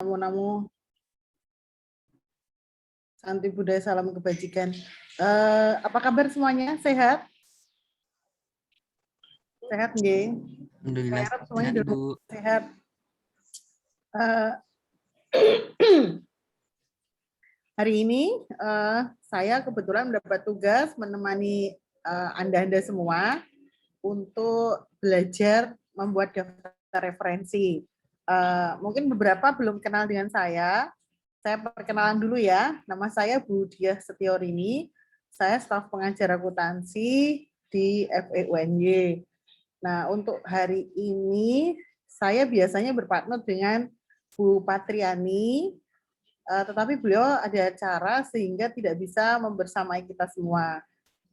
Namo Santi Budaya, salam kebajikan. Apa kabar semuanya? Sehat? Sehat nggih? Alhamdulillah Saya harap semuanya sehat, Ibu. sehat. Hari ini saya kebetulan mendapat tugas menemani Anda semua untuk belajar membuat daftar referensi. Mungkin beberapa belum kenal dengan saya. Saya perkenalan dulu ya. Nama saya Bu Diah Setiorini. Saya staf pengajar akuntansi di FEUNY. Nah, untuk hari ini saya biasanya berpartner dengan Bu Patriani, tetapi beliau ada acara sehingga tidak bisa membersamai kita semua.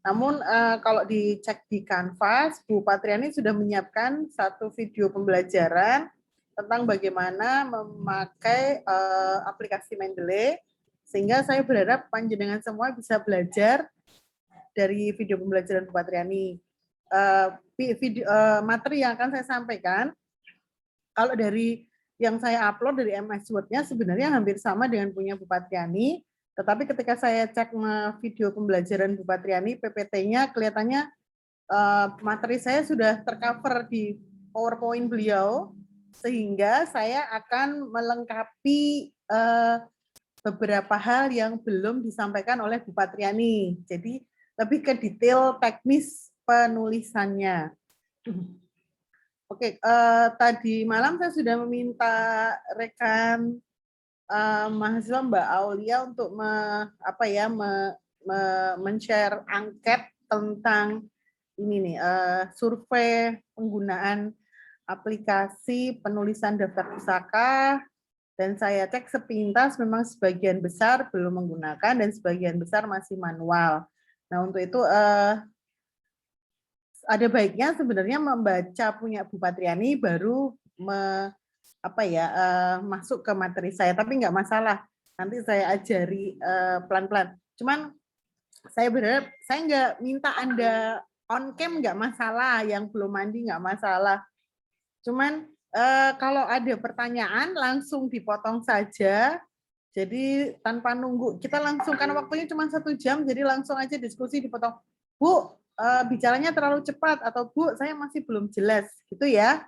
Namun kalau dicek di Canvas, Bu Patriani sudah menyiapkan satu video pembelajaran tentang bagaimana memakai aplikasi Mendeley, sehingga saya berharap panjenengan semua bisa belajar dari video pembelajaran Bu Patriani. Materi yang akan saya sampaikan, kalau dari yang saya upload dari MS Word-nya sebenarnya hampir sama dengan punya Bu Patriani, tetapi ketika saya cek video pembelajaran Bu Patriani, PPT-nya kelihatannya materi saya sudah tercover di PowerPoint beliau, sehingga saya akan melengkapi beberapa hal yang belum disampaikan oleh Bu Patriani. Jadi lebih ke detail teknis penulisannya. Oke, tadi malam saya sudah meminta rekan mahasiswa Mbak Aulia untuk men-share angket tentang ini nih, survei penggunaan aplikasi penulisan daftar pusaka, dan saya cek sepintas memang sebagian besar belum menggunakan dan sebagian besar masih manual. Nah, untuk itu ada baiknya sebenarnya membaca punya Bu Patriani baru masuk ke materi saya, tapi nggak masalah. Nanti saya ajari pelan-pelan. Cuman saya berharap saya nggak minta Anda on cam, nggak masalah, yang belum mandi nggak masalah. Cuman kalau ada pertanyaan langsung dipotong saja. Jadi tanpa nunggu, kita langsung, karena waktunya cuma 1 jam, jadi langsung aja diskusi dipotong. Bu, bicaranya terlalu cepat, atau Bu, saya masih belum jelas, gitu ya.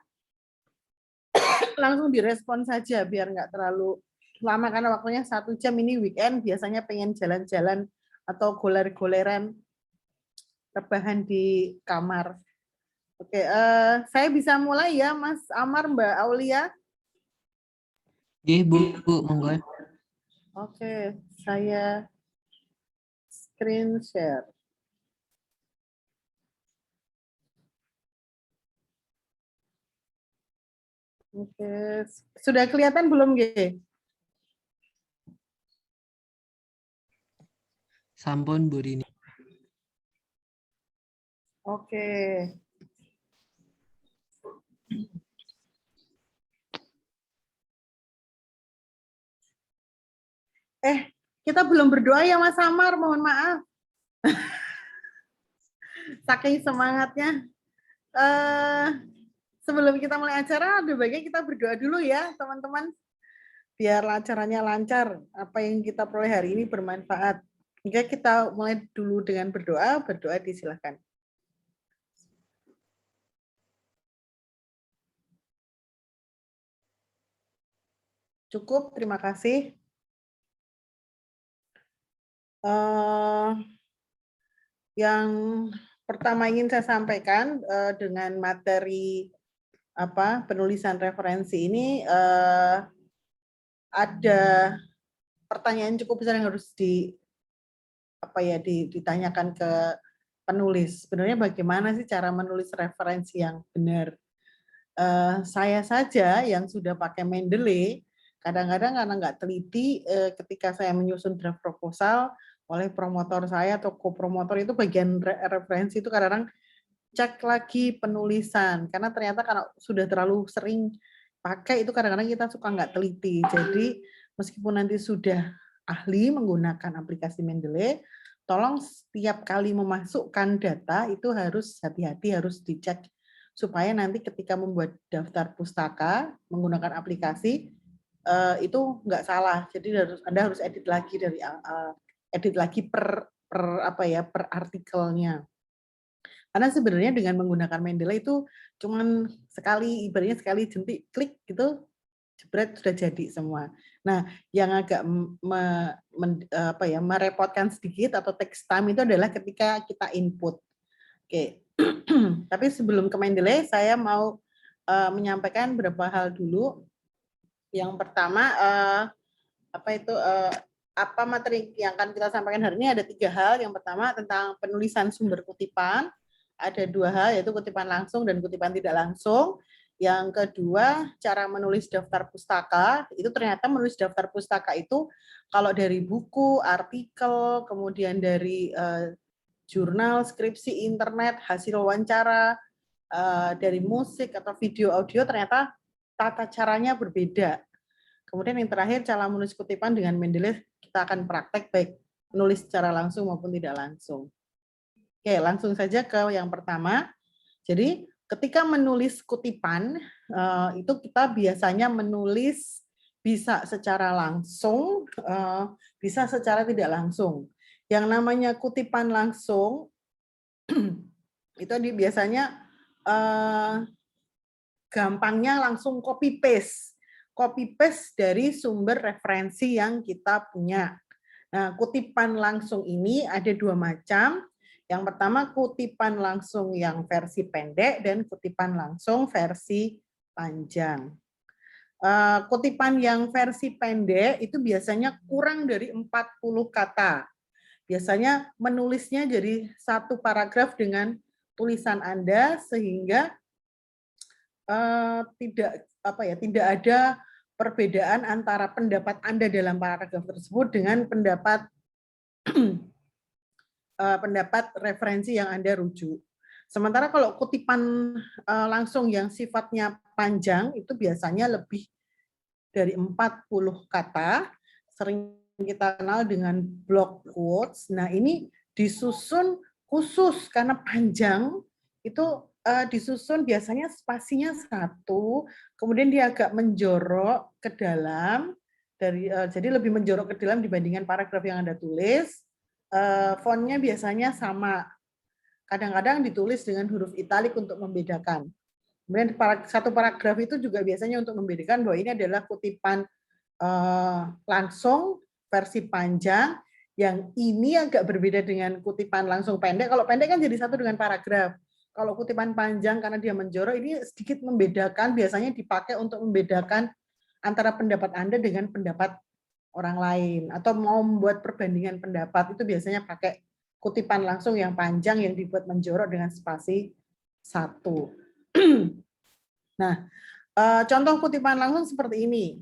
Langsung direspon saja biar nggak terlalu lama, karena waktunya 1 jam. Ini weekend biasanya pengen jalan-jalan atau goler-goleran rebahan di kamar. Oke, saya bisa mulai ya, Mas Amar, Mbak Aulia. Iya, Bu, monggo. Oke, saya screen share. Oke, sudah kelihatan belum, G? Sampun, Bu Rini. Oke. Kita belum berdoa ya, Mas Amar, mohon maaf. Saking semangatnya. Sebelum kita mulai acara, ada baiknya kita berdoa dulu ya, teman-teman. Biar acaranya lancar, apa yang kita peroleh hari ini bermanfaat. Jika kita mulai dulu dengan berdoa disilahkan. Cukup, terima kasih. Yang pertama ingin saya sampaikan dengan materi penulisan referensi ini, ada pertanyaan cukup besar yang harus ditanyakan ke penulis. Sebenarnya bagaimana sih cara menulis referensi yang benar? Saya saja yang sudah pakai Mendeley, kadang-kadang karena nggak teliti, ketika saya menyusun draft proposal oleh promotor saya atau co-promotor, itu bagian referensi itu kadang-kadang cek lagi penulisan, karena ternyata karena sudah terlalu sering pakai itu kadang-kadang kita suka nggak teliti. Jadi meskipun nanti sudah ahli menggunakan aplikasi Mendeley, tolong setiap kali memasukkan data itu harus hati-hati, harus dicek supaya nanti ketika membuat daftar pustaka menggunakan aplikasi itu nggak salah. Jadi Anda harus edit lagi per apa ya, per artikelnya. Karena sebenarnya dengan menggunakan Mendeley itu cuman sekali, ibaratnya sekali jentik klik gitu, jebret sudah jadi semua. Nah, yang agak merepotkan sedikit atau takes time itu adalah ketika kita input. Oke. Tapi sebelum ke Mendeley, saya mau menyampaikan beberapa hal dulu. Yang pertama, apa materi yang akan kita sampaikan hari ini ada 3 hal. Yang pertama tentang penulisan sumber kutipan. Ada 2 hal, yaitu kutipan langsung dan kutipan tidak langsung. Yang kedua, cara menulis daftar pustaka. Itu ternyata menulis daftar pustaka itu kalau dari buku, artikel, kemudian dari jurnal, skripsi, internet, hasil wawancara, dari musik atau video audio, ternyata tata caranya berbeda. Kemudian yang terakhir, cara menulis kutipan dengan Mendeley, kita akan praktek baik menulis secara langsung maupun tidak langsung. Oke, langsung saja ke yang pertama. Jadi, ketika menulis kutipan, itu kita biasanya menulis bisa secara langsung, bisa secara tidak langsung. Yang namanya kutipan langsung, itu biasanya gampangnya langsung copy paste dari sumber referensi yang kita punya. Nah, kutipan langsung ini ada 2 macam. Yang pertama kutipan langsung yang versi pendek dan kutipan langsung versi panjang. Kutipan yang versi pendek itu biasanya kurang dari 40 kata. Biasanya menulisnya jadi satu paragraf dengan tulisan Anda sehingga tidak ada perbedaan antara pendapat Anda dalam paragraf tersebut dengan pendapat referensi yang Anda rujuk. Sementara kalau kutipan langsung yang sifatnya panjang itu biasanya lebih dari 40 kata, sering kita kenal dengan block quotes. Nah, ini disusun khusus karena panjang itu disusun biasanya spasinya 1, kemudian dia agak menjorok ke dalam jadi lebih menjorok ke dalam dibandingkan paragraf yang Anda tulis. Fontnya biasanya sama. Kadang-kadang ditulis dengan huruf italik untuk membedakan. Kemudian satu paragraf itu juga biasanya untuk membedakan bahwa ini adalah kutipan langsung versi panjang, yang ini agak berbeda dengan kutipan langsung pendek. Kalau pendek kan jadi satu dengan paragraf. Kalau kutipan panjang karena dia menjorok, ini sedikit membedakan, biasanya dipakai untuk membedakan antara pendapat Anda dengan pendapat orang lain. Atau mau membuat perbandingan pendapat, itu biasanya pakai kutipan langsung yang panjang yang dibuat menjorok dengan spasi 1. Nah, contoh kutipan langsung seperti ini.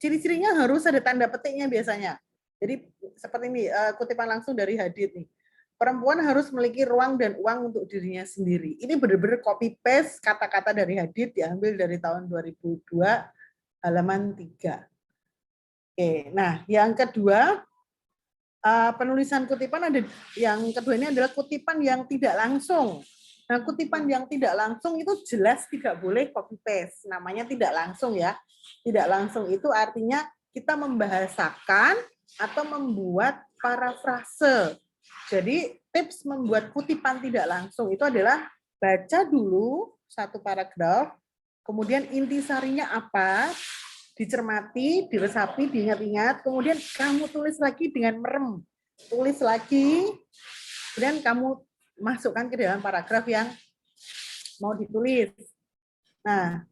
Ciri-cirinya harus ada tanda petiknya biasanya. Jadi seperti ini, kutipan langsung dari Hadid nih. Perempuan harus memiliki ruang dan uang untuk dirinya sendiri. Ini benar-benar copy paste kata-kata dari Hadid, diambil dari tahun 2002 halaman 3. Oke, nah yang kedua, penulisan kutipan ada yang kedua ini adalah kutipan yang tidak langsung. Nah, kutipan yang tidak langsung itu jelas tidak boleh copy paste. Namanya tidak langsung ya. Tidak langsung itu artinya kita membahasakan atau membuat parafrase. Jadi tips membuat kutipan tidak langsung itu adalah baca dulu satu paragraf, kemudian intisarinya apa, dicermati, diresapi, diingat-ingat, kemudian kamu tulis lagi dengan merem. Tulis lagi, kemudian kamu masukkan ke dalam paragraf yang mau ditulis. Nah,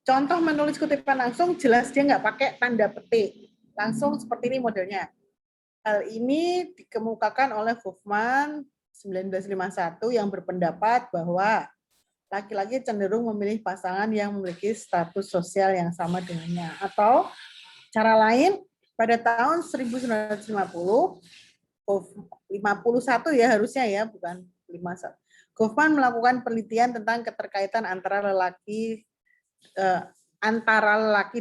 contoh menulis kutipan langsung jelas dia nggak pakai tanda petik. Langsung seperti ini modelnya. Hal ini dikemukakan oleh Hoffman 1951 yang berpendapat bahwa laki-laki cenderung memilih pasangan yang memiliki status sosial yang sama dengannya. Atau cara lain, pada tahun 1950, 51 ya harusnya ya, bukan 51. Goffman melakukan penelitian tentang keterkaitan antara lelaki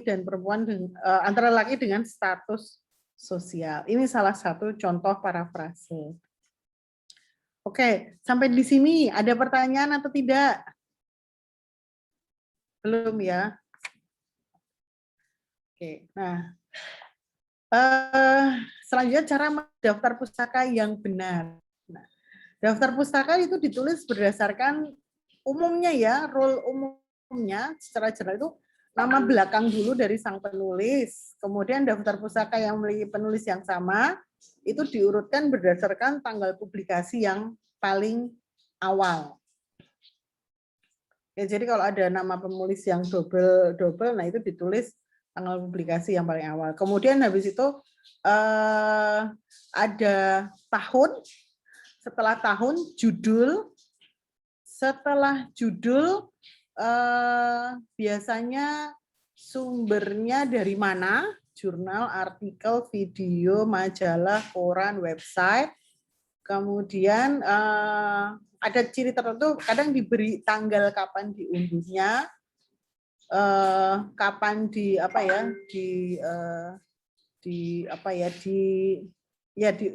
dan perempuan antara lelaki dengan status sosial. Ini salah satu contoh parafrase. Oke, sampai di sini ada pertanyaan atau tidak? Belum ya? Oke, nah selanjutnya cara mendaftar pustaka yang benar. Nah, daftar pustaka itu ditulis berdasarkan umumnya ya, rule umumnya secara general itu nama belakang dulu dari sang penulis, kemudian daftar pustaka yang memiliki penulis yang sama itu diurutkan berdasarkan tanggal publikasi yang paling awal. Ya, jadi kalau ada nama penulis yang double, nah itu ditulis tanggal publikasi yang paling awal. Kemudian habis itu ada tahun, setelah tahun judul, setelah judul biasanya sumbernya dari mana, jurnal, artikel, video, majalah, koran, website. Kemudian ada ciri tertentu, kadang diberi tanggal kapan diunduhnya, kapan di apa ya,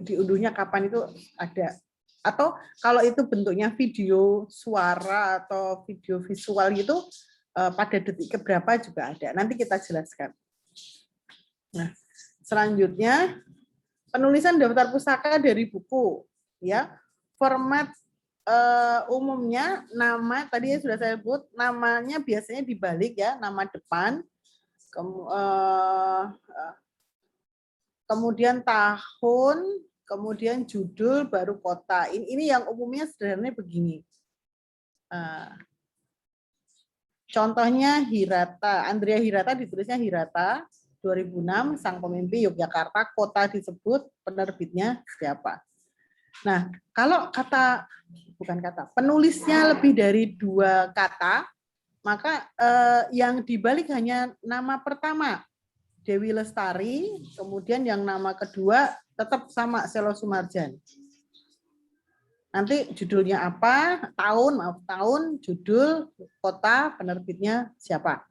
diunduhnya kapan itu ada. Atau kalau itu bentuknya video suara atau video visual gitu, pada detik keberapa juga ada. Nanti kita jelaskan. Nah, selanjutnya penulisan daftar pustaka dari buku, ya. Format umumnya nama tadi sudah saya sebut, namanya biasanya dibalik ya, nama depan, kemudian tahun, kemudian judul, baru kota. Ini yang umumnya sederhananya begini. Contohnya Hirata, Andrea Hirata ditulisnya Hirata 2006, sang pemimpi Yogyakarta, kota disebut, penerbitnya siapa. Nah, kalau penulisnya lebih dari 2 kata, maka yang dibalik hanya nama pertama, Dewi Lestari, kemudian yang nama kedua tetap sama, Selo Sumarjan. Nanti judulnya apa, tahun, judul, kota, penerbitnya siapa.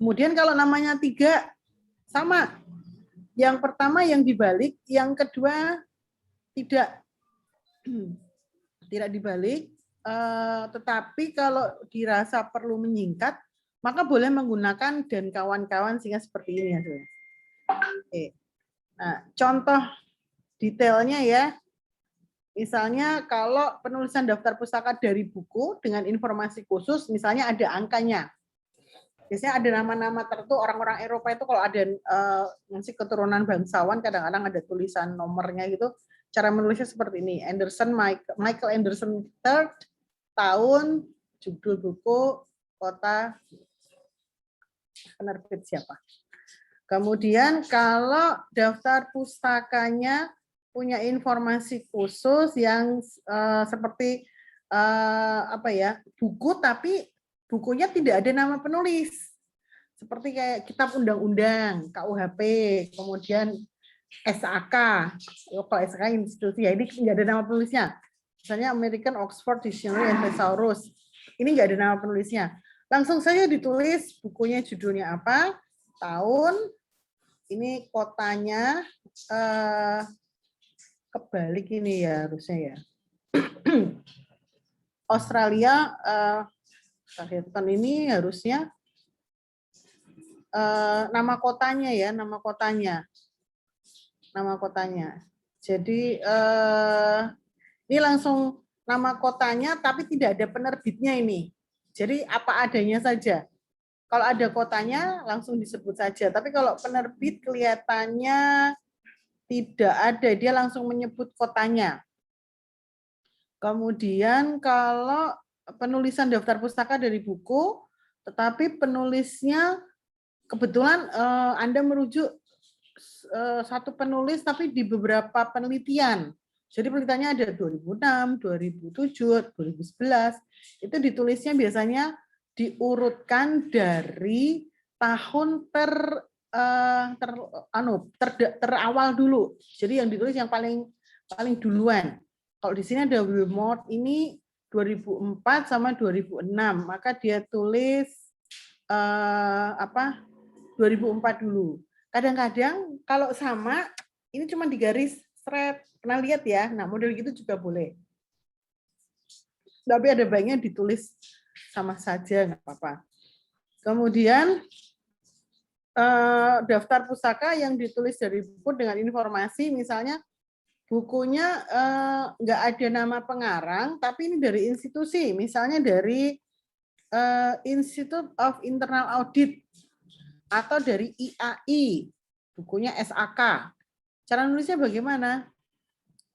Kemudian kalau namanya 3, sama. Yang pertama yang dibalik, yang kedua tidak dibalik, tetapi kalau dirasa perlu menyingkat, maka boleh menggunakan dan kawan-kawan sehingga seperti ini hasilnya. Oke. Nah, contoh detailnya ya, misalnya kalau penulisan daftar pustaka dari buku dengan informasi khusus, misalnya ada angkanya. Biasanya ada nama-nama tertentu, orang-orang Eropa itu kalau ada ngasih keturunan bangsawan, kadang-kadang ada tulisan nomornya gitu. Cara menulisnya seperti ini, Michael Anderson III, tahun, judul buku, kota, penerbit siapa. Kemudian kalau daftar pustakanya punya informasi khusus yang seperti buku, tapi bukunya tidak ada nama penulis. Seperti kayak kitab undang-undang, KUHP, kemudian SAK, kalau SAK institusi, ya ini nggak ada nama penulisnya. Misalnya American Oxford Dictionary and Thesaurus, ini nggak ada nama penulisnya. Langsung saja ditulis bukunya, judulnya apa, tahun, ini kotanya, kebalik ini ya harusnya ya. Australia, ini harusnya nama kotanya ya, nama kotanya. Jadi ini langsung nama kotanya, tapi tidak ada penerbitnya ini. Jadi apa adanya saja. Kalau ada kotanya langsung disebut saja. Tapi kalau penerbit kelihatannya tidak ada, dia langsung menyebut kotanya. Kemudian kalau penulisan daftar pustaka dari buku, tetapi penulisnya kebetulan Anda merujuk satu penulis tapi di beberapa penelitian. Jadi penelitiannya ada 2006, 2007, 2011. Itu ditulisnya biasanya diurutkan dari tahun terawal dulu. Jadi yang ditulis yang paling duluan. Kalau di sini ada Wilmot, ini 2004 sama 2006, maka dia tulis 2004 dulu. Kadang-kadang kalau sama, ini cuma digaris thread. Pernah lihat ya? Nah, model gitu juga boleh. Tapi ada baiknya ditulis sama saja, nggak apa-apa. Kemudian daftar pustaka yang ditulis dari buku dengan informasi, misalnya bukunya nggak ada nama pengarang, tapi ini dari institusi, misalnya dari Institute of Internal Audit atau dari IAI, bukunya SAK. Cara nulisnya bagaimana?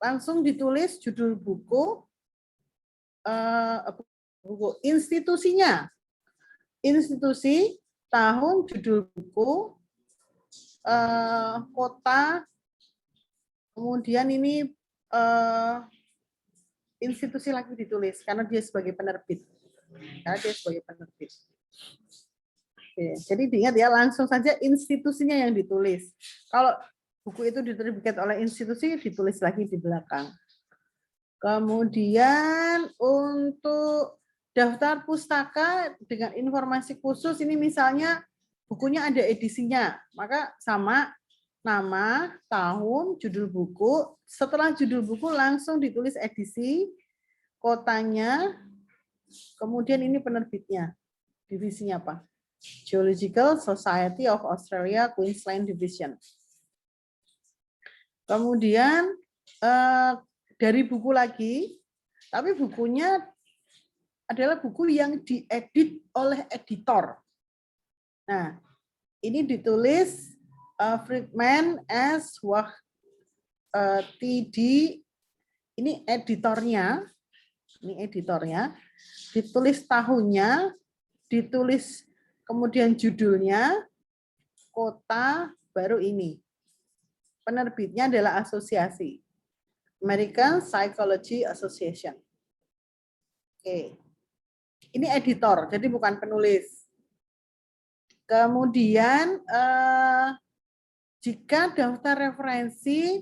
Langsung ditulis judul buku, institusinya, institusi, tahun, judul buku, kota, kemudian ini institusi lagi ditulis karena dia sebagai penerbit. Karena dia sebagai penerbit. Oke, jadi diingat ya, langsung saja institusinya yang ditulis. Kalau buku itu diterbitkan oleh institusi, ditulis lagi di belakang. Kemudian untuk daftar pustaka dengan informasi khusus, ini misalnya bukunya ada edisinya, maka sama nama, tahun, judul buku. Setelah judul buku langsung ditulis edisi, kotanya, kemudian ini penerbitnya, divisinya apa? Geological Society of Australia, Queensland Division. Kemudian dari buku lagi, tapi bukunya adalah buku yang diedit oleh editor. Nah, ini ditulis Friedman S. Wah TD, ini editornya, ditulis tahunnya, ditulis kemudian judulnya, kota, baru ini. Penerbitnya adalah asosiasi, American Psychology Association. Oke. Ini editor, jadi bukan penulis. Kemudian jika daftar referensi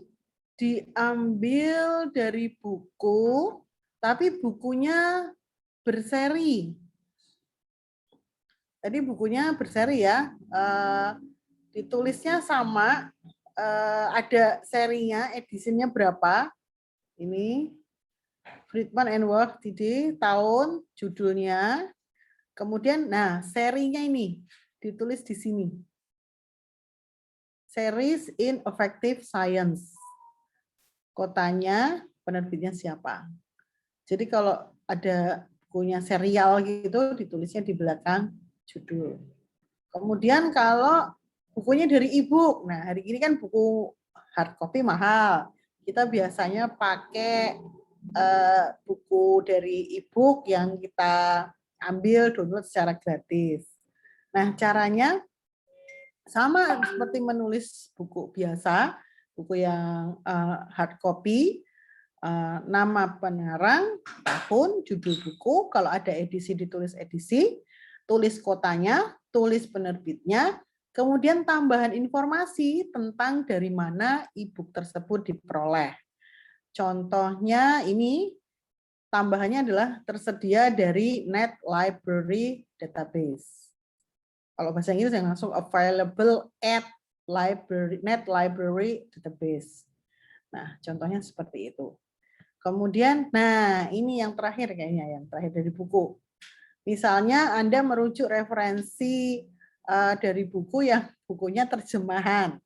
diambil dari buku, tapi bukunya berseri. Jadi bukunya berseri ya, ditulisnya sama, ada serinya, edisinya berapa. Ini Friedman and Work TD, tahun, judulnya. Kemudian, nah serinya ini ditulis di sini. Series in Effective Science. Kotanya, penerbitnya siapa. Jadi kalau ada bukunya serial gitu, ditulisnya di belakang judul. Kemudian kalau bukunya dari e-book, nah hari ini kan buku hard copy mahal. Kita biasanya pakai buku dari e-book yang kita ambil download secara gratis. Nah caranya sama seperti menulis buku biasa, buku yang hard copy, nama pengarang, tahun, judul buku, kalau ada edisi ditulis edisi, tulis kotanya, tulis penerbitnya, kemudian tambahan informasi tentang dari mana e-book tersebut diperoleh. Contohnya ini tambahannya adalah tersedia dari Net Library Database. Kalau bahasa Inggris yang langsung available at Net Library Database. Nah, contohnya seperti itu. Kemudian, nah ini yang terakhir kayaknya, yang terakhir dari buku. Misalnya Anda merujuk referensi dari buku yang bukunya terjemahan.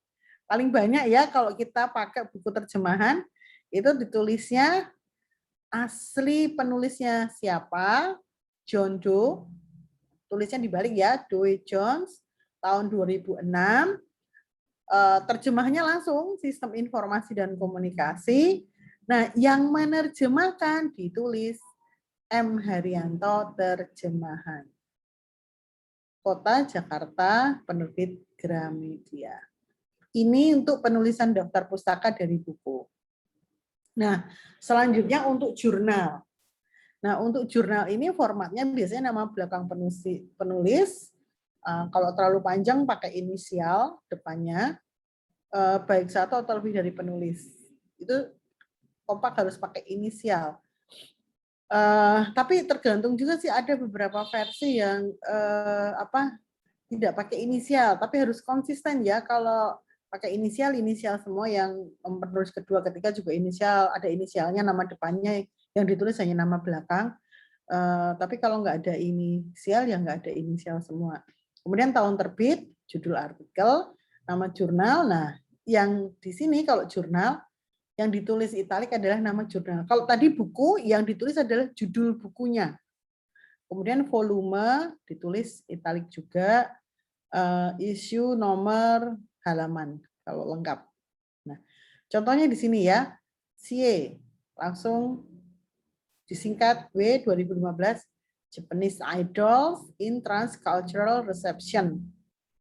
Paling banyak ya kalau kita pakai buku terjemahan, itu ditulisnya asli penulisnya siapa, John Doe, tulisnya dibalik ya, Doe Jones, tahun 2006, terjemahnya langsung Sistem Informasi dan Komunikasi. Nah, yang menerjemahkan ditulis M. Haryanto terjemahan. Kota Jakarta, penerbit Gramedia. Ini untuk penulisan daftar pustaka dari buku. Nah, selanjutnya untuk jurnal. Nah, untuk jurnal ini formatnya biasanya nama belakang penulis. Kalau terlalu panjang pakai inisial depannya, baik satu atau lebih dari penulis. Itu kompak harus pakai inisial. Tapi tergantung juga sih, ada beberapa versi yang tidak pakai inisial, tapi harus konsisten ya. Kalau pakai inisial semua, yang penulis kedua, ketiga juga inisial, ada inisialnya, nama depannya, yang ditulis hanya nama belakang. Tapi kalau nggak ada inisial, ya nggak ada inisial semua. Kemudian tahun terbit, judul artikel, nama jurnal. Nah, yang di sini kalau jurnal, yang ditulis italik adalah nama jurnal. Kalau tadi buku, yang ditulis adalah judul bukunya. Kemudian volume ditulis italik juga, issue, nomor, halaman kalau lengkap. Nah, contohnya di sini ya, CA langsung disingkat W 2015 Japanese Idols in Transcultural Reception.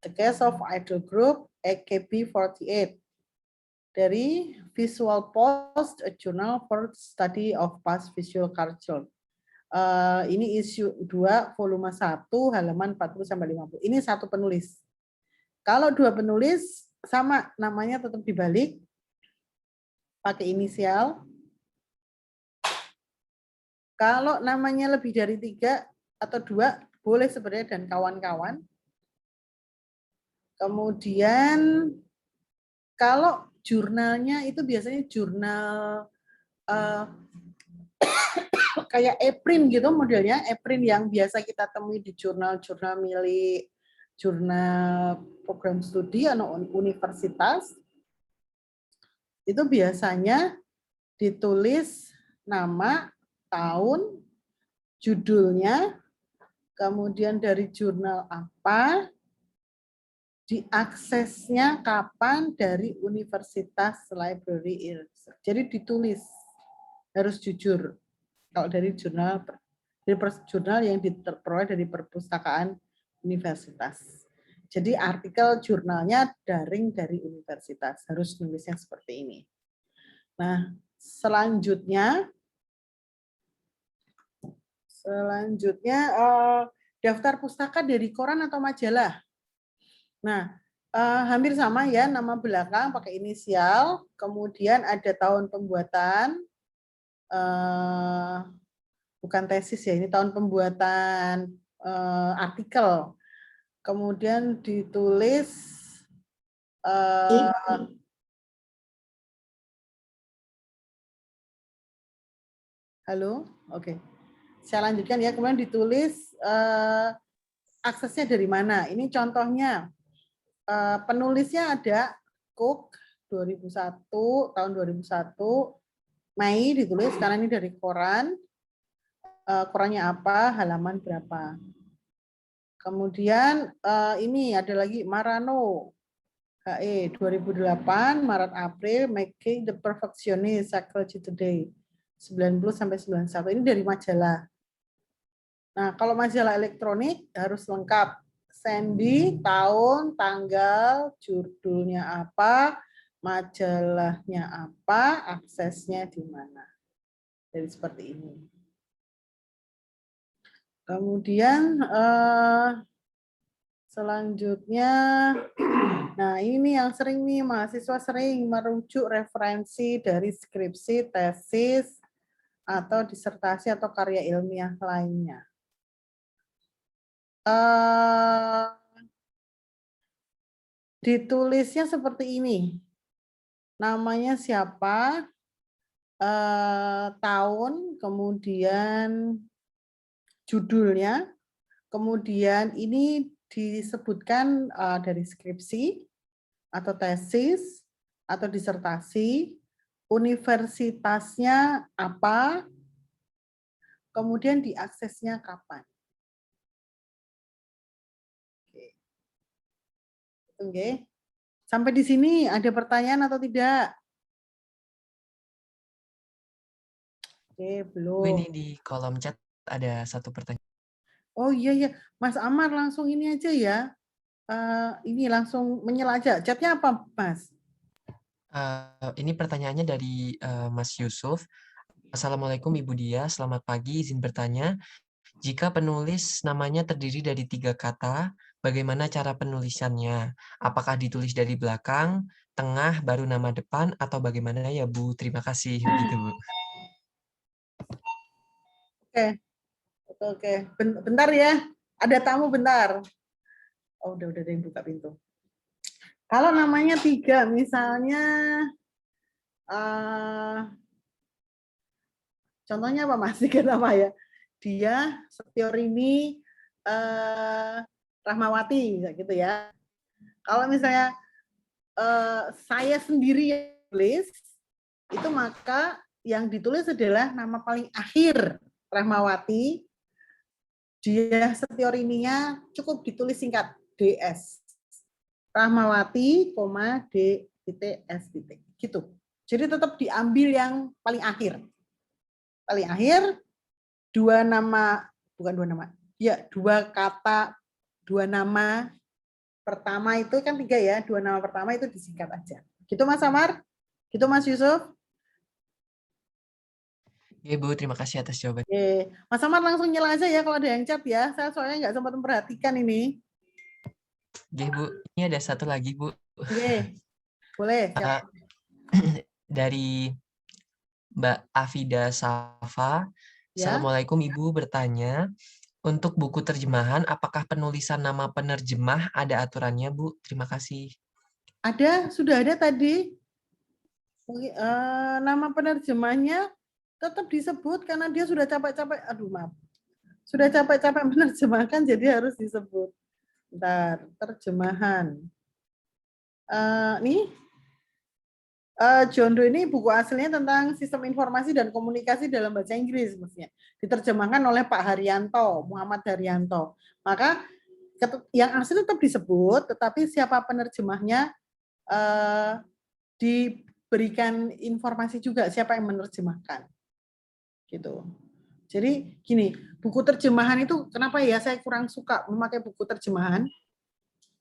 The Case of Idol Group AKB48 dari Visual Post, a journal for study of past visual culture. Ini isu 2 volume 1 halaman 40 sampai 50. Ini satu penulis. Kalau dua penulis sama namanya tetap dibalik pakai inisial. Kalau namanya lebih dari 3 atau 2 boleh sebenarnya dan kawan-kawan. Kemudian kalau jurnalnya itu biasanya jurnal kayak e-print gitu modelnya, e-print yang biasa kita temui di jurnal-jurnal milik jurnal program studi atau universitas. Itu biasanya ditulis nama, tahun, judulnya, kemudian dari jurnal apa, diaksesnya kapan dari universitas library. Jadi ditulis, harus jujur. Kalau dari jurnal yang diperoleh dari perpustakaan universitas. Jadi artikel jurnalnya daring dari universitas, harus nulisnya seperti ini. Nah, selanjutnya daftar pustaka dari koran atau majalah. Nah, hampir sama ya, nama belakang pakai inisial, kemudian ada tahun pembuatan, bukan tesis ya, ini tahun pembuatan artikel. Kemudian ditulis halo, oke. Saya lanjutkan ya, kemudian ditulis aksesnya dari mana. Ini contohnya, penulisnya ada Cook 2001, tahun 2001, Mei ditulis, karena ini dari koran. Korannya apa, halaman berapa. Kemudian ini ada lagi Marano, HE 2008, Maret April, Making the Perfectionist Psychology Today, 90 sampai 91. Ini dari majalah. Nah, kalau majalah elektronik harus lengkap. Sandy, tahun, tanggal, judulnya apa, majalahnya apa, aksesnya di mana. Jadi seperti ini. Kemudian selanjutnya, nah ini yang sering nih, mahasiswa sering merujuk referensi dari skripsi, tesis, atau disertasi atau karya ilmiah lainnya. Ditulisnya seperti ini, namanya siapa, tahun, kemudian judulnya, kemudian ini disebutkan dari skripsi atau tesis atau disertasi, universitasnya apa, kemudian diaksesnya kapan. Oke. Sampai di sini ada pertanyaan atau tidak? Oke, belum. Ini di kolom chat ada satu pertanyaan. Oh iya ya, Mas Amar langsung ini aja ya. Ini langsung menyela aja. Chatnya apa, Mas? Ini pertanyaannya dari Mas Yusuf. Assalamualaikum Ibu Dia, selamat pagi. Izin bertanya, jika penulis namanya terdiri dari 3 kata, bagaimana cara penulisannya? Apakah ditulis dari belakang, tengah, baru nama depan, atau bagaimana ya Bu? Terima kasih. Begitu Bu. Oke. Bentar ya. Ada tamu bentar. Oh, udah ada yang buka pintu. Kalau namanya 3, misalnya contohnya apa Mas? 3 nama ya. Dia, Setiorini, Rahmawati, gitu ya. Kalau misalnya saya sendiri yang tulis, itu maka yang ditulis adalah nama paling akhir Rahmawati. Dia Setiorinnya cukup ditulis singkat DS. Rahmawati, D, S, gitu. Jadi tetap diambil yang paling akhir. Paling akhir, dua kata, dua nama pertama itu kan 3 ya, dua nama pertama itu disingkat aja. Gitu Mas Amar? Gitu Mas Yusuf? Ya Bu, terima kasih atas jawaban. Oke. Mas Amar langsung nyala aja ya kalau ada yang chat ya. Saya soalnya nggak sempat memperhatikan ini. Oke Bu, ini ada satu lagi Bu. Oke, boleh. Uh, dari Mbak Afida Safa. Ya, Assalamualaikum Ibu, bertanya, untuk buku terjemahan, apakah penulisan nama penerjemah ada aturannya Bu? Terima kasih. sudah ada tadi. Nama penerjemahnya tetap disebut karena dia sudah capek-capek. Aduh maaf, sudah capek-capek menerjemahkan jadi harus disebut. Bentar, terjemahan. Nih, John Doe ini buku aslinya tentang sistem informasi dan komunikasi dalam bahasa Inggris, maksudnya diterjemahkan oleh Pak Haryanto, Muhammad Haryanto. Maka yang asli tetap disebut, tetapi siapa penerjemahnya diberikan informasi juga siapa yang menerjemahkan, gitu. Jadi gini, buku terjemahan itu kenapa ya saya kurang suka memakai buku terjemahan?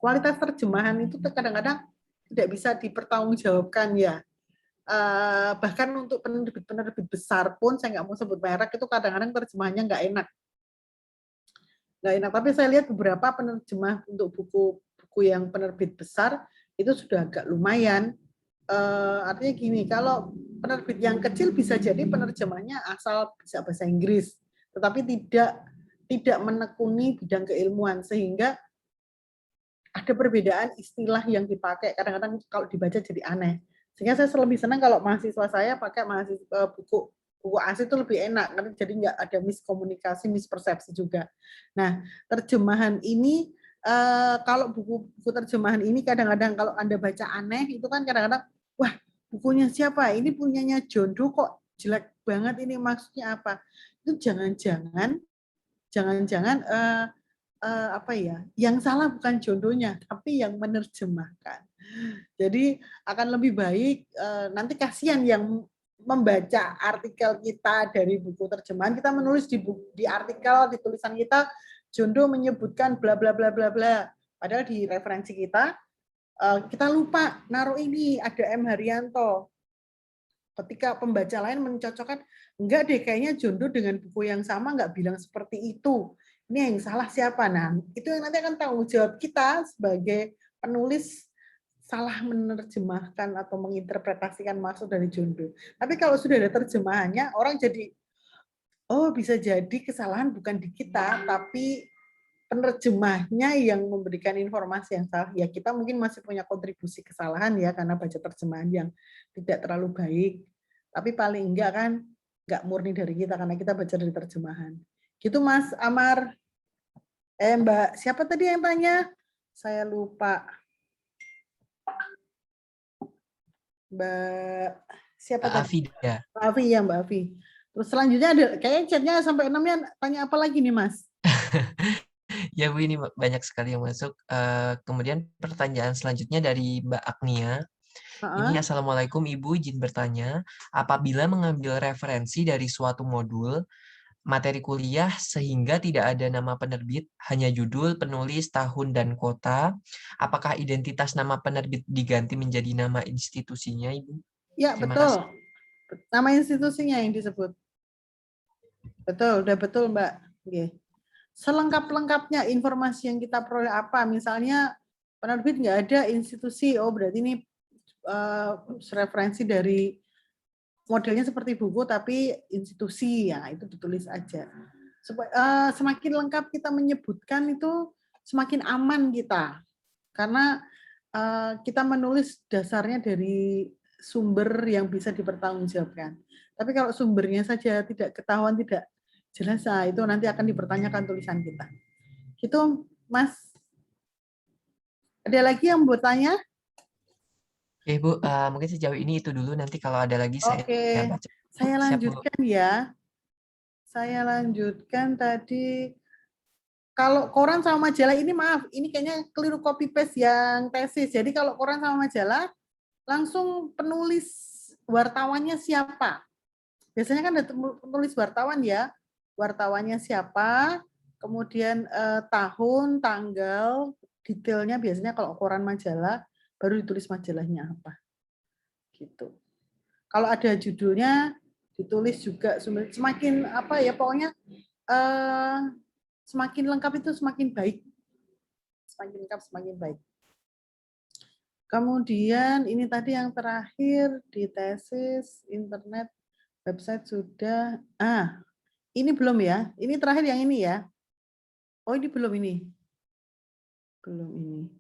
Kualitas terjemahan itu kadang-kadang tidak bisa dipertanggungjawabkan ya. Bahkan untuk penerbit-penerbit besar pun, saya nggak mau sebut merek, itu kadang-kadang terjemahannya nggak enak. Nggak enak, tapi saya lihat beberapa penerjemah untuk buku yang penerbit besar, itu sudah agak lumayan. Artinya gini, kalau penerbit yang kecil bisa jadi penerjemahnya asal bisa bahasa Inggris, tetapi tidak menekuni bidang keilmuan, sehingga ada perbedaan istilah yang dipakai. Kadang-kadang kalau dibaca jadi aneh. Sehingga saya lebih senang kalau mahasiswa saya pakai buku asli itu lebih enak, karena jadi nggak ada miskomunikasi, mispersepsi juga. Nah, terjemahan ini kalau buku terjemahan ini kadang-kadang kalau Anda baca aneh itu kan kadang-kadang, wah bukunya siapa? Ini punyanya John Doe kok jelek banget, ini maksudnya apa? Itu jangan-jangan apa ya? Yang salah bukan John Doe-nya, tapi yang menerjemahkan. Jadi akan lebih baik nanti kasihan yang membaca artikel kita dari buku terjemahan, kita menulis di artikel, di tulisan kita, John Doe menyebutkan bla bla bla bla bla. Padahal di referensi kita lupa naruh ini ada M. Haryanto. Ketika pembaca lain mencocokkan, enggak deh kayaknya John Doe dengan buku yang sama nggak bilang seperti itu. Ini yang salah siapa? Nah, itu yang nanti akan tanggung jawab kita sebagai penulis salah menerjemahkan atau menginterpretasikan maksud dari John Doe. Tapi kalau sudah ada terjemahannya, orang jadi, oh bisa jadi kesalahan bukan di kita, tapi penerjemahnya yang memberikan informasi yang salah. Ya kita mungkin masih punya kontribusi kesalahan ya, karena baca terjemahan yang tidak terlalu baik. Tapi paling enggak kan, enggak murni dari kita, karena kita baca dari terjemahan. Gitu Mas Amar. Mbak, siapa tadi yang tanya? Saya lupa. Mbak siapa Mbak tadi? Afida. Mbak Afi ya, Mbak Afi. Terus selanjutnya ada kayaknya chatnya sampai 6 ya, tanya apa lagi nih Mas? Ya Bu, ini banyak sekali yang masuk. Kemudian pertanyaan selanjutnya dari Mbak Agnia. Ini Assalamualaikum Ibu, izin bertanya, apabila mengambil referensi dari suatu modul, materi kuliah sehingga tidak ada nama penerbit, hanya judul, penulis, tahun, dan kota, apakah identitas nama penerbit diganti menjadi nama institusinya, Ibu? Ya, Terima kasih. betul. Nama institusinya yang disebut. Betul, udah betul Mbak. Oke. Selengkap-lengkapnya informasi yang kita peroleh apa, misalnya penerbit nggak ada institusi, oh berarti ini referensi dari modelnya seperti buku tapi institusi, ya itu ditulis aja. Semakin lengkap kita menyebutkan itu semakin aman kita, karena kita menulis dasarnya dari sumber yang bisa dipertanggungjawabkan. Tapi kalau sumbernya saja tidak ketahuan, tidak jelas, nah itu nanti akan dipertanyakan tulisan kita. Gitu, Mas. Ada lagi yang bertanya? Oke, Bu, mungkin sejauh ini itu dulu. Nanti kalau ada lagi saya Oke, baca. Bu, saya siap, Bu. lanjutkan ya. Saya lanjutkan tadi. Kalau koran sama majalah ini maaf, ini kayaknya keliru copy paste yang tesis. Jadi kalau koran sama majalah, langsung penulis wartawannya siapa. Biasanya kan ada penulis wartawan ya. Wartawannya siapa, kemudian tahun, tanggal, detailnya biasanya kalau koran majalah, baru ditulis majalahnya apa. Gitu. Kalau ada judulnya, ditulis juga semakin apa ya, pokoknya semakin lengkap itu semakin baik. Semakin lengkap semakin baik. Kemudian ini tadi yang terakhir di tesis, internet, website sudah. Ini belum ya. Ini terakhir yang ini ya. Oh, ini belum ini. Belum ini.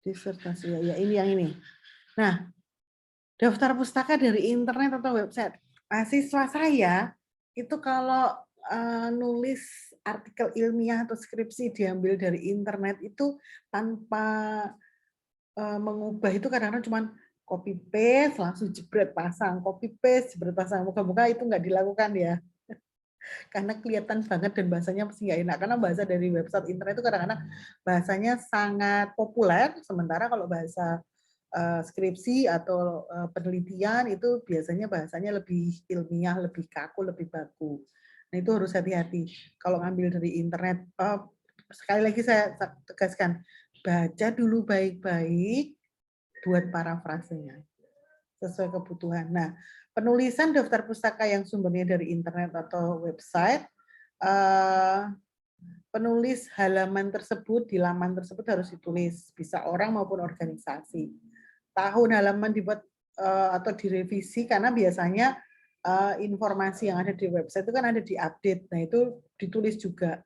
Disertasi ya, ini yang ini. Nah, daftar pustaka dari internet atau website. Mahasiswa saya itu kalau nulis artikel ilmiah atau skripsi diambil dari internet itu tanpa mengubah itu kadang-kadang cuma copy paste langsung jebret pasang, copy paste jebret pasang. Moga-moga itu nggak dilakukan ya, karena kelihatan banget dan bahasanya pasti nggak enak. Karena bahasa dari website internet itu kadang-kadang bahasanya sangat populer, sementara kalau bahasa skripsi atau penelitian itu biasanya bahasanya lebih ilmiah, lebih kaku, lebih baku. Nah itu harus hati-hati. Kalau ngambil dari internet, sekali lagi saya tegaskan, baca dulu baik-baik, buat parafrasenya sesuai kebutuhan. Nah, penulisan daftar pustaka yang sumbernya dari internet atau website, penulis halaman tersebut di laman tersebut harus ditulis, bisa orang maupun organisasi. Tahun halaman dibuat atau direvisi karena biasanya informasi yang ada di website itu kan ada di update. Nah, itu ditulis juga.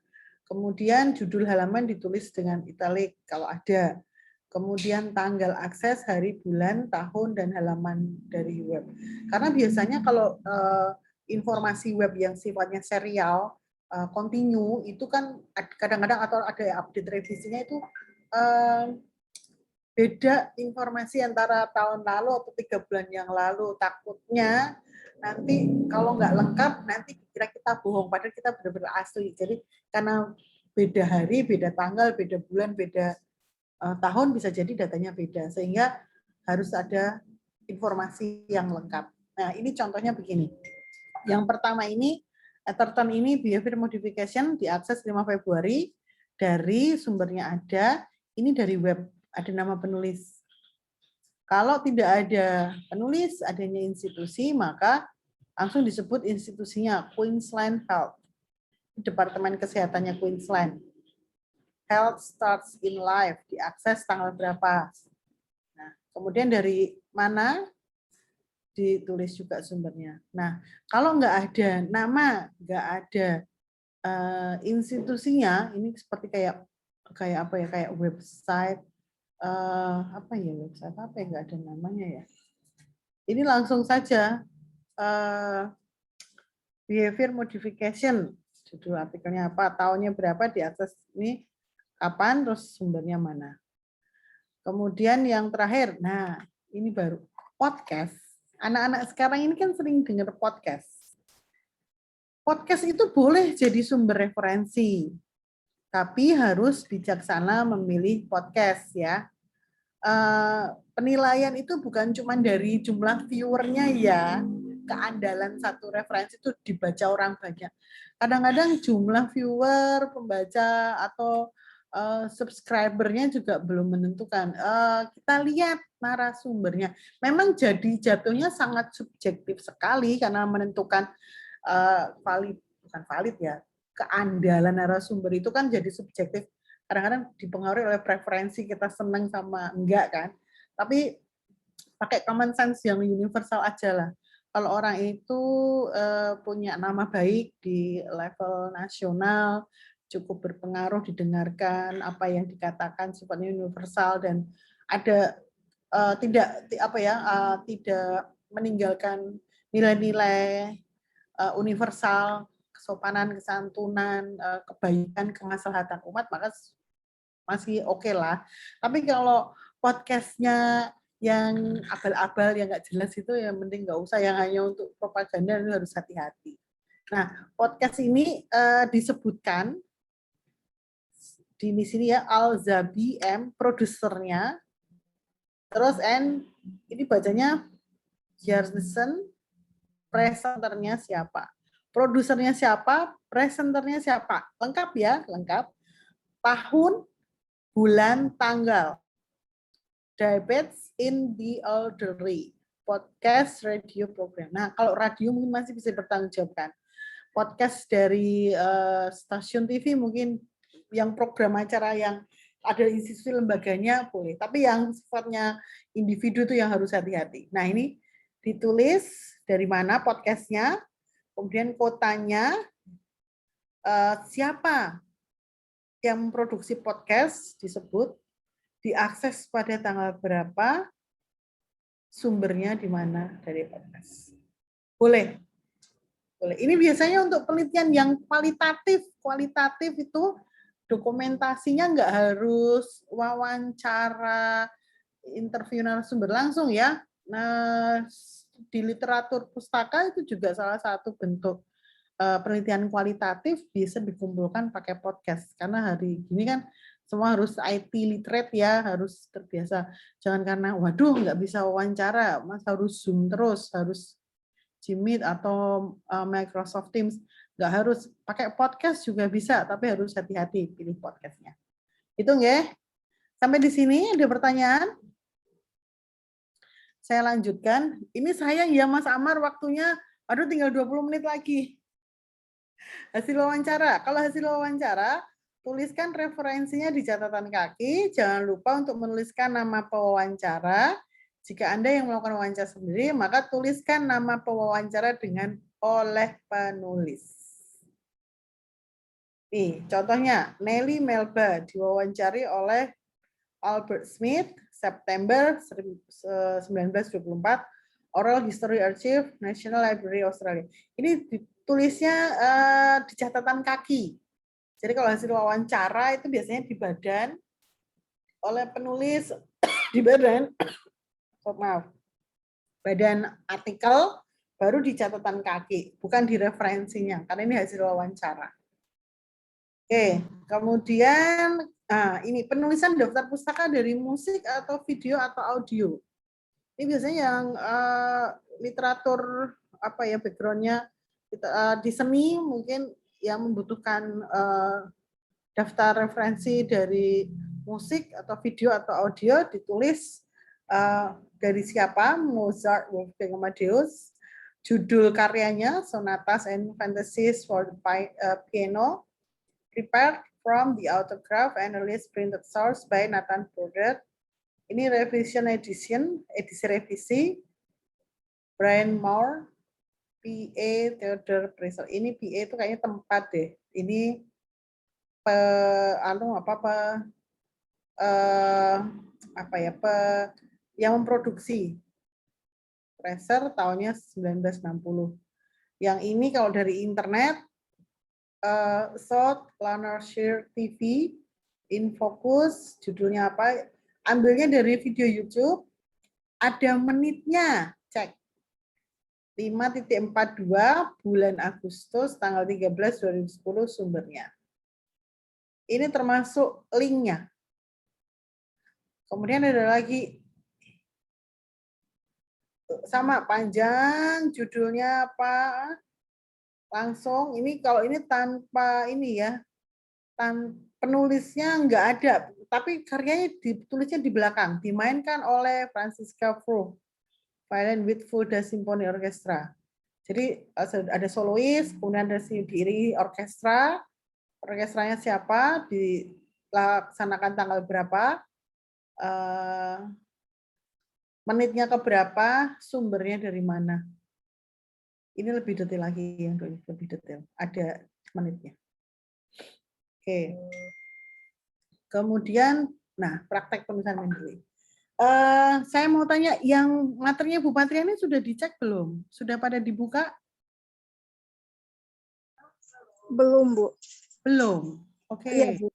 Kemudian judul halaman ditulis dengan italik kalau ada. Kemudian tanggal akses, hari, bulan, tahun, dan halaman dari web. Karena biasanya kalau informasi web yang sifatnya serial, continue, itu kan kadang-kadang atau ada update revisinya itu beda informasi antara tahun lalu atau 3 bulan yang lalu. Takutnya nanti kalau nggak lengkap, nanti kira kita bohong, padahal kita benar-benar asli. Jadi karena beda hari, beda tanggal, beda bulan, beda tahun bisa jadi datanya beda, sehingga harus ada informasi yang lengkap. Nah, ini contohnya begini. Yang pertama ini, Atherton ini behavior modification diakses 5 Februari, dari sumbernya ada, ini dari web, ada nama penulis. Kalau tidak ada penulis, adanya institusi, maka langsung disebut institusinya Queensland Health, Departemen Kesehatannya Queensland. Health starts in life, diakses tanggal berapa. Nah, kemudian dari mana ditulis juga sumbernya. Nah, kalau nggak ada nama, nggak ada institusinya, ini seperti kayak apa ya, kayak website apa ya, website apa ya, nggak ada namanya ya. Ini langsung saja behavior modification, judul artikelnya apa, tahunnya berapa, diakses ini kapan, terus sumbernya mana. Kemudian yang terakhir, nah ini baru podcast. Anak-anak sekarang ini kan sering dengar podcast. Podcast itu boleh jadi sumber referensi, tapi harus bijaksana memilih podcast ya. Penilaian itu bukan cuma dari jumlah viewernya ya, keandalan satu referensi itu dibaca orang banyak. Kadang-kadang jumlah viewer, pembaca, atau subscribernya juga belum menentukan. Kita lihat narasumbernya. Memang jadi jatuhnya sangat subjektif sekali karena menentukan bukan valid ya, keandalan narasumber itu kan jadi subjektif. Kadang-kadang dipengaruhi oleh preferensi, kita senang sama enggak kan. Tapi pakai common sense yang universal aja lah. Kalau orang itu punya nama baik di level nasional, cukup berpengaruh, didengarkan, apa yang dikatakan sifatnya universal dan ada tidak tidak meninggalkan nilai-nilai universal, kesopanan, kesantunan, kebaikan, kemaslahatan umat, maka masih oke lah. Tapi kalau podcastnya yang abal-abal yang nggak jelas itu ya mending nggak usah, yang hanya untuk propaganda itu harus hati-hati. Nah, podcast ini disebutkan di sini ya Al-Zabi M, produsernya, terus N ini bacanya Jersen, presenternya siapa? Produsernya siapa? Presenternya siapa? Lengkap ya, lengkap. Tahun, bulan, tanggal. Debates in the elderly. Podcast, radio program. Nah, kalau radio mungkin masih bisa bertanggungjawabkan. Podcast dari stasiun TV mungkin yang program acara yang ada institusi lembaganya boleh. Tapi yang sifatnya individu itu yang harus hati-hati. Nah, ini ditulis dari mana podcastnya, kemudian kotanya, siapa yang memproduksi podcast disebut, diakses pada tanggal berapa, sumbernya di mana dari podcast. Boleh. Boleh. Ini biasanya untuk penelitian yang kualitatif. Kualitatif itu dokumentasinya nggak harus wawancara, interview narasumber langsung ya. Nah, di literatur pustaka itu juga salah satu bentuk penelitian kualitatif bisa dikumpulkan pakai podcast. Karena hari ini kan semua harus IT literate ya, harus terbiasa. Jangan karena, waduh nggak bisa wawancara, mas harus Zoom terus, harus Jimmy atau Microsoft Teams. Nggak harus pakai podcast juga bisa, tapi harus hati-hati pilih podcastnya. Itu nggak? Sampai di sini ada pertanyaan? Saya lanjutkan. Ini sayang ya Mas Amar, waktunya, aduh tinggal 20 menit lagi. Hasil wawancara. Kalau hasil wawancara, tuliskan referensinya di catatan kaki. Jangan lupa untuk menuliskan nama pewawancara. Jika Anda yang melakukan wawancara sendiri, maka tuliskan nama pewawancara dengan oleh penulis. Nih, contohnya Nelly Melba diwawancari oleh Albert Smith, September 1924, Oral History Archive, National Library Australia. Ini ditulisnya di catatan kaki. Jadi kalau hasil wawancara itu biasanya di badan oleh penulis di badan, maaf, badan artikel baru di catatan kaki, bukan di referensinya, karena ini hasil wawancara. Oke, kemudian ini penulisan daftar pustaka dari musik atau video atau audio. Ini biasanya yang literatur apa ya backgroundnya di seni mungkin yang membutuhkan daftar referensi dari musik atau video atau audio ditulis dari siapa, Mozart, Wolfgang Amadeus, judul karyanya Sonatas and Fantasies for the Piano, prepared from the autograph and release printed source by Nathan Broder. Ini revision edition, edisi revisi, Brian Moore, PA Theodore Presel. Ini PA itu kayaknya tempat deh. Ini yang memproduksi. Presser tahunnya 1960. Yang ini kalau dari internet, South Lanarkshire TV, In Focus, judulnya apa? Ambilnya dari video YouTube, ada menitnya, cek. 5.42 bulan Agustus tanggal 13 2010 sumbernya. Ini termasuk linknya. Kemudian ada lagi sama panjang, judulnya apa? Langsung ini kalau ini tanpa ini ya, penulisnya nggak ada, tapi karyanya ditulisnya di belakang, dimainkan oleh Francisca Froh, Violin with Fulda Symphony Orchestra. Jadi ada solois, kemudian ada diiringi orkestra, orkestranya siapa, dilaksanakan tanggal berapa, menitnya keberapa, sumbernya dari mana. Ini lebih detail lagi, yang lebih detail. Ada menitnya. Oke. Kemudian, nah praktek penulisan Mendeley. Saya mau tanya, yang materinya Bu Patria ini sudah dicek belum? Sudah pada dibuka? Belum, Bu. Belum. Oke. Iya, Bu.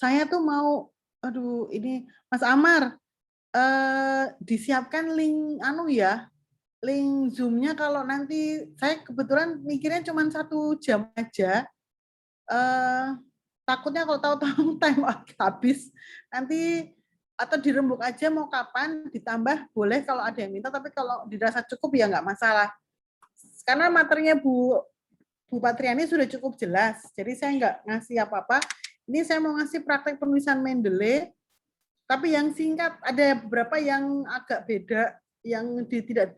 saya tuh mau, aduh ini Mas Amar, disiapkan link ya, link Zoom-nya kalau nanti saya kebetulan mikirnya cuma 1 jam aja. Takutnya kalau tahu-tahu time habis nanti atau dirembuk aja mau kapan ditambah boleh kalau ada yang minta, tapi kalau dirasa cukup ya nggak masalah. Karena materinya Bu Patriani sudah cukup jelas, jadi saya nggak ngasih apa-apa. Ini saya mau ngasih praktek penulisan Mendeley, tapi yang singkat, ada beberapa yang agak beda, yang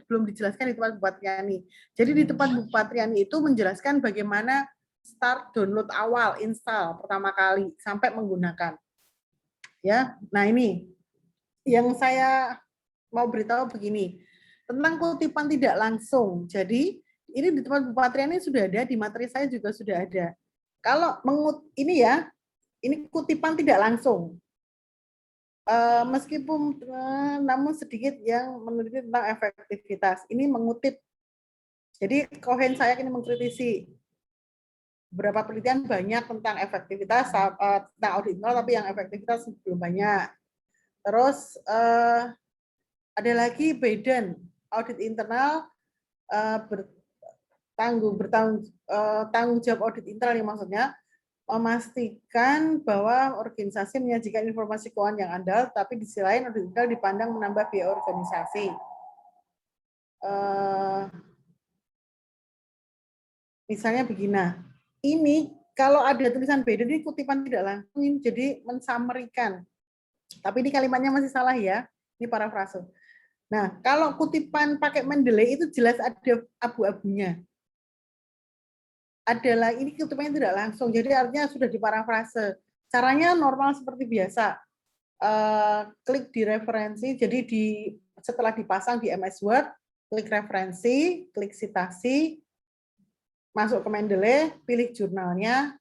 belum dijelaskan di tempat Bu Patriani. Jadi di tempat Bu Patriani itu menjelaskan bagaimana start download awal, install pertama kali sampai menggunakan. Ya, nah ini yang saya mau beritahu begini tentang kutipan tidak langsung. Jadi ini di tempat Bu Patriani sudah ada, di materi saya juga sudah ada. Kalau ini ya, ini kutipan tidak langsung. Meskipun namun sedikit yang meneliti tentang efektivitas. Ini mengutip. Jadi Cohen saya ini mengkritisi beberapa penelitian banyak tentang efektivitas tentang audit internal, tapi yang efektivitas belum banyak. Terus ada lagi Biden audit internal tanggung jawab audit internal yang maksudnya memastikan bahwa organisasi menyajikan informasi keuangan yang andal, tapi di sisi lain audit internal dipandang menambah biaya organisasi. Misalnya begini, ini kalau ada tulisan Biden ini kutipan tidak langsung, jadi mensamerikan. Tapi ini kalimatnya masih salah ya, ini parafrase. Nah, kalau kutipan pakai Mendeley itu jelas ada abu-abunya. Adalah ini kutipannya tidak langsung, jadi artinya sudah diparafrase. Caranya normal seperti biasa. Klik di referensi, jadi setelah dipasang di MS Word, klik referensi, klik citasi, masuk ke Mendeley, pilih jurnalnya,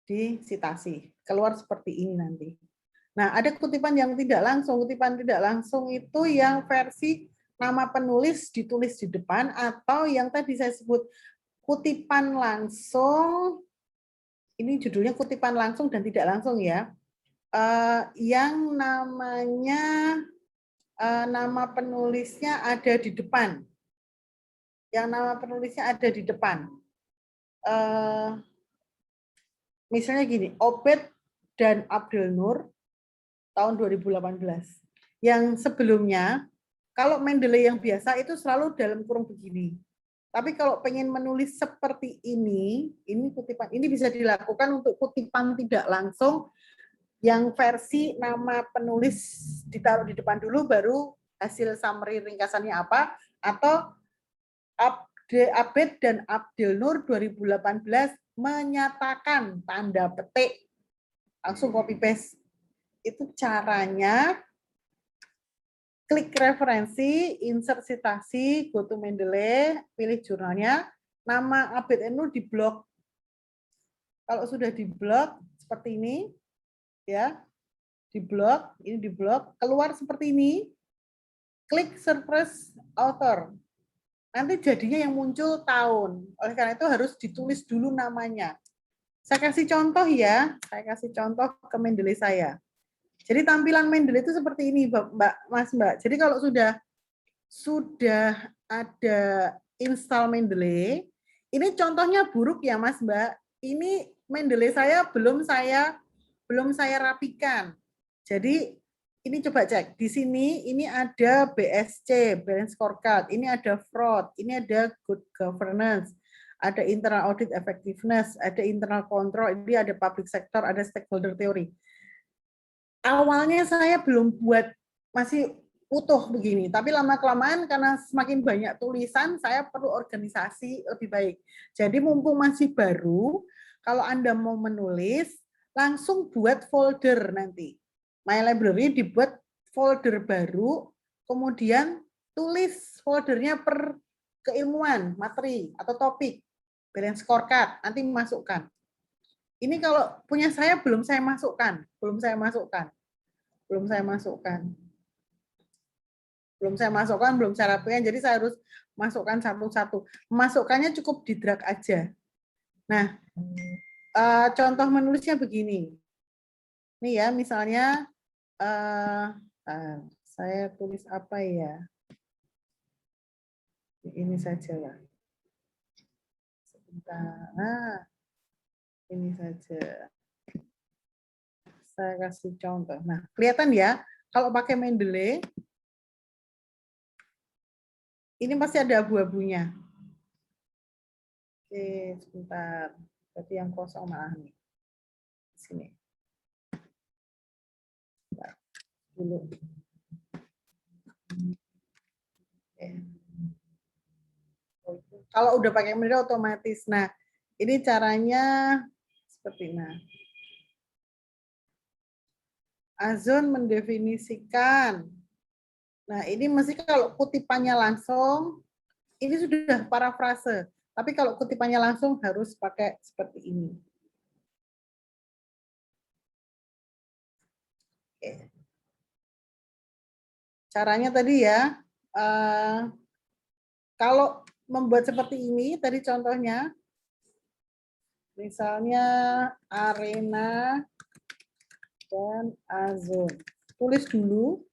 di citasi. Keluar seperti ini nanti. Nah, ada kutipan yang tidak langsung. Kutipan tidak langsung itu yang versi nama penulis ditulis di depan, atau yang tadi saya sebut kutipan langsung, ini judulnya kutipan langsung dan tidak langsung ya, yang namanya nama penulisnya ada di depan. Yang nama penulisnya ada di depan. Misalnya gini, Obed dan Abdul Nur tahun 2018. Yang sebelumnya, kalau Mendeley yang biasa itu selalu dalam kurung begini. Tapi kalau pengen menulis seperti ini kutipan, ini bisa dilakukan untuk kutipan tidak langsung, yang versi nama penulis ditaruh di depan dulu, baru hasil summary ringkasannya apa, atau Abed dan Abdul Nur 2018 menyatakan tanda petik, langsung copy paste. Itu caranya. Klik referensi, insert citasi, go to Mendeley, pilih jurnalnya, nama Abed Nur di blok. Kalau sudah di blok seperti ini, ya, di blok, ini di blok, keluar seperti ini, klik surface author. Nanti jadinya yang muncul tahun. Oleh karena itu harus ditulis dulu namanya. Saya kasih contoh ya, saya kasih contoh ke Mendeley saya. Jadi tampilan Mendeley itu seperti ini, Mbak. Jadi kalau sudah ada install Mendeley, ini contohnya buruk ya Mas Mbak. Ini Mendeley saya belum saya rapikan. Jadi ini coba cek. Di sini ini ada BSC, Balance Scorecard, ini ada fraud, ini ada good governance, ada internal audit effectiveness, ada internal control, ini ada public sector, ada stakeholder theory. Awalnya saya belum buat, masih utuh begini, tapi lama-kelamaan karena semakin banyak tulisan, saya perlu organisasi lebih baik. Jadi mumpung masih baru, kalau Anda mau menulis, langsung buat folder nanti. My Library dibuat folder baru, kemudian tulis foldernya per keilmuan, materi, atau topik, balance scorecard, nanti masukkan. Ini kalau punya saya belum saya masukkan. Belum saya masukkan, belum saya rapikan, jadi saya harus masukkan satu-satu. Masukkannya cukup di drag aja. Nah, contoh menulisnya begini. Nih ya, misalnya saya tulis apa ya? Ini saja lah. Sebentar. Nah, ini saja. Saya kasih contoh. Nah, kelihatan ya, kalau pakai Mendeley, ini pasti ada abu-abunya. Oke, sebentar. Berarti yang kosong maaf nih. Sini. Bentar, dulu. Oke. Kalau udah pakai Mendeley otomatis. Nah, ini caranya seperti ini. Azun mendefinisikan. Nah, ini mesti kalau kutipannya langsung, ini sudah parafrase. Tapi kalau kutipannya langsung harus pakai seperti ini. Oke. Caranya tadi ya, kalau membuat seperti ini, tadi contohnya, misalnya arena dan azon. Tulis dulu,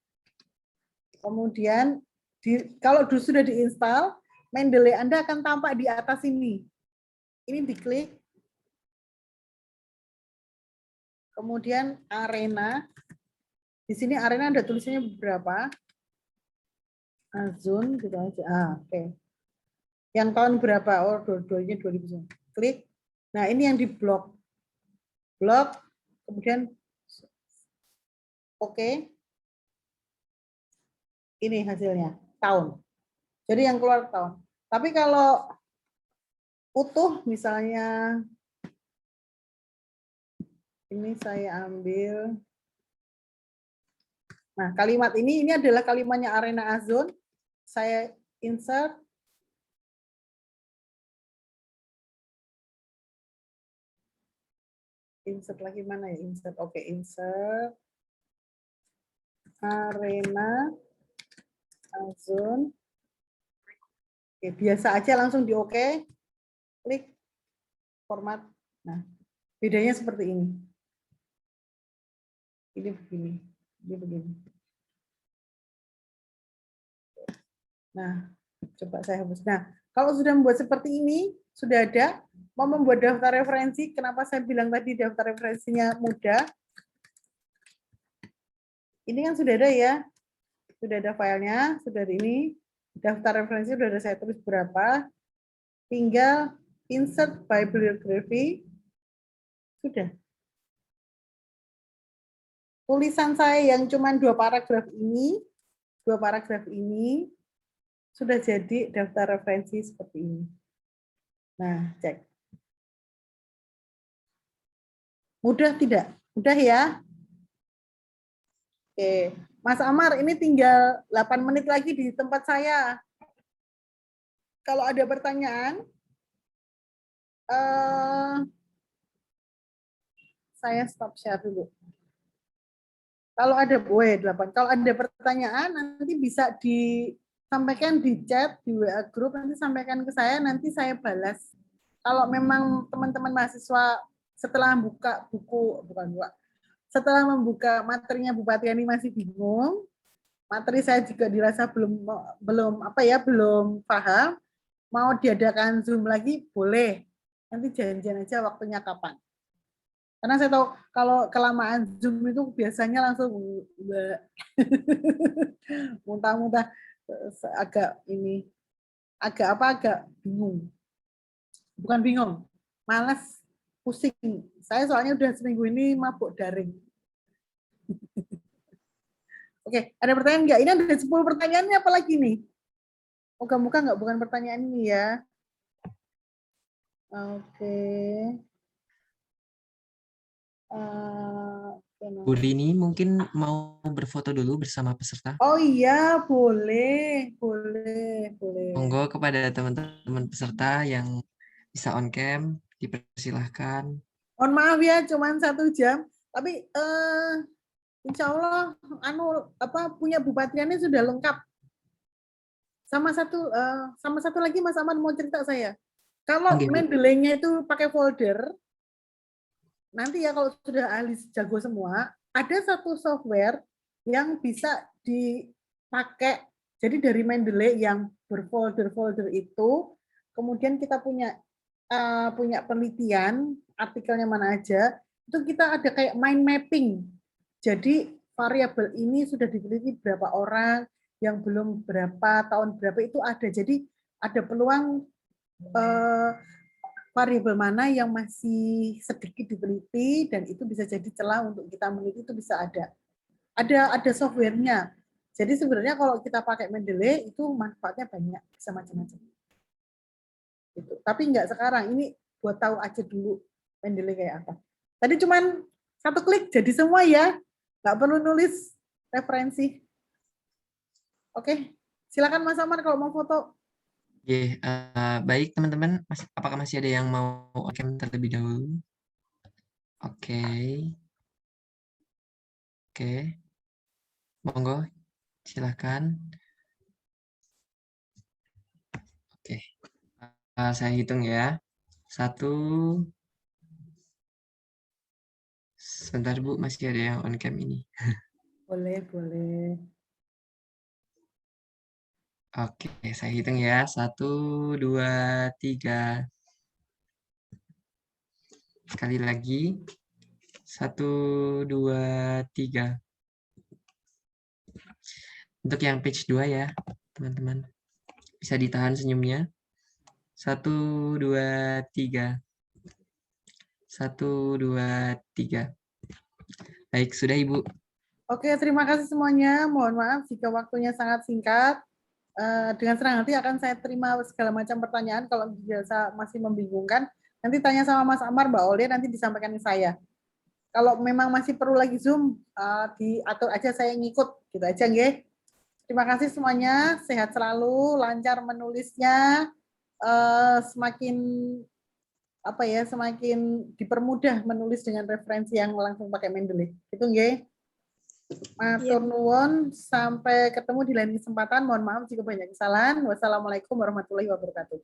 kemudian kalau sudah diinstal, Mendeley Anda akan tampak di atas ini. Ini diklik, kemudian arena. Di sini arena ada tulisannya berapa? Azon gitu aja. Oke. Yang tahun berapa? Oh, dua-duanya 2000. Klik. Nah, ini yang di blok. Blok, kemudian oke. Ini hasilnya, tahun. Jadi yang keluar tahun. Tapi kalau utuh misalnya ini saya ambil. Nah, kalimat ini adalah kalimatnya Arena Azon. Saya insert. Insert lagi mana ya? Insert. Oke, insert. Arena Azon. Oke, biasa aja langsung di oke. Klik format. Nah, bedanya seperti ini. Ini begini. Ini begini. Nah, coba saya hapus. Nah, kalau sudah membuat seperti ini, sudah ada, mau membuat daftar referensi, kenapa saya bilang tadi daftar referensinya mudah? Ini kan sudah ada ya, sudah ada filenya, sudah ada ini, daftar referensi sudah ada saya tulis berapa, tinggal insert bibliography, sudah. Tulisan saya yang cuma dua paragraf ini, sudah jadi daftar referensi seperti ini. Nah, cek. Mudah tidak? Mudah ya? Oke, Mas Amar, ini tinggal 8 menit lagi di tempat saya. Kalau ada pertanyaan, saya stop share dulu. Kalau ada 8. Kalau ada pertanyaan, nanti bisa disampaikan di chat, di WA group, nanti sampaikan ke saya, nanti saya balas. Kalau memang teman-teman mahasiswa setelah buka buku, setelah membuka materinya Bu Patriani masih bingung, materi saya juga dirasa belum paham, mau diadakan Zoom lagi boleh. Nanti janjian aja waktunya kapan. Karena saya tahu kalau kelamaan Zoom itu biasanya langsung muntah-muntah, agak bingung. Bukan bingung, malas, pusing. Saya soalnya udah seminggu ini mabuk daring. Oke, ada pertanyaan nggak? Ini ada 10 pertanyaannya apa lagi nih? Moga-moga nggak bukan pertanyaan ini ya. Oke. Bu Rini mungkin mau berfoto dulu bersama peserta. Oh iya, boleh. Monggo kepada teman-teman peserta yang bisa on cam, dipersilahkan. Mohon maaf ya, cuma 1 jam. Tapi insya Allah punya Bu Patriani sudah lengkap. Sama satu lagi Mas Aman mau cerita saya. Kalau Oke, Bu. Mendeley-nya itu pakai folder, nanti ya kalau sudah ahli jago semua, ada satu software yang bisa dipakai. Jadi dari Mendeley yang berfolder-folder itu, kemudian kita punya punya penelitian, artikelnya mana aja, itu kita ada kayak mind mapping. Jadi variabel ini sudah diteliti berapa orang, yang belum berapa, tahun berapa itu ada. Jadi ada peluang variabel mana yang masih sedikit diteliti dan itu bisa jadi celah untuk kita meneliti, itu bisa ada. Ada softwarenya. Jadi sebenarnya kalau kita pakai Mendeley itu manfaatnya banyak, bisa macam-macam. Gitu. Tapi enggak sekarang, ini buat tahu aja dulu Mendeley kayak apa. Tadi cuman satu klik jadi semua ya, nggak perlu nulis referensi. Oke, silakan Mas Amar kalau mau foto. Oke, baik teman-teman, apakah masih ada yang mau on-cam terlebih dahulu? Oke, monggo, silakan. Oke, saya hitung ya. 1, sebentar Bu, masih ada yang on-cam ini. Boleh, boleh. Oke, saya hitung ya. 1, 2, 3. Sekali lagi. 1, 2, 3. Untuk yang page 2 ya, teman-teman. Bisa ditahan senyumnya. 1, 2, 3. 1, 2, 3. Baik, sudah Ibu. Oke, terima kasih semuanya. Mohon maaf jika waktunya sangat singkat. Dengan senang hati akan saya terima segala macam pertanyaan. Kalau dirasa masih membingungkan, nanti tanya sama Mas Amar, Mbak Oleh, nanti disampaikan ke saya. Kalau memang masih perlu lagi Zoom, diatur aja, saya ngikut. Gitu aja, nggih. Terima kasih semuanya. Sehat selalu, lancar menulisnya. Semakin semakin dipermudah menulis dengan referensi yang langsung pakai Mendeley. Itu nggih. Matur nuwun, sampai ketemu di lain kesempatan. Mohon maaf jika banyak kesalahan. Wassalamualaikum warahmatullahi wabarakatuh.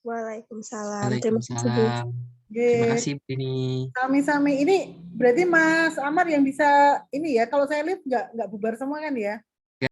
Waalaikumsalam. Terima kasih, Bu. Waalaikumsalam. Terima kasih Bu ini. Sami-sami. Ini berarti Mas Amar yang bisa ini ya. Kalau saya lihat nggak bubar semua kan ya?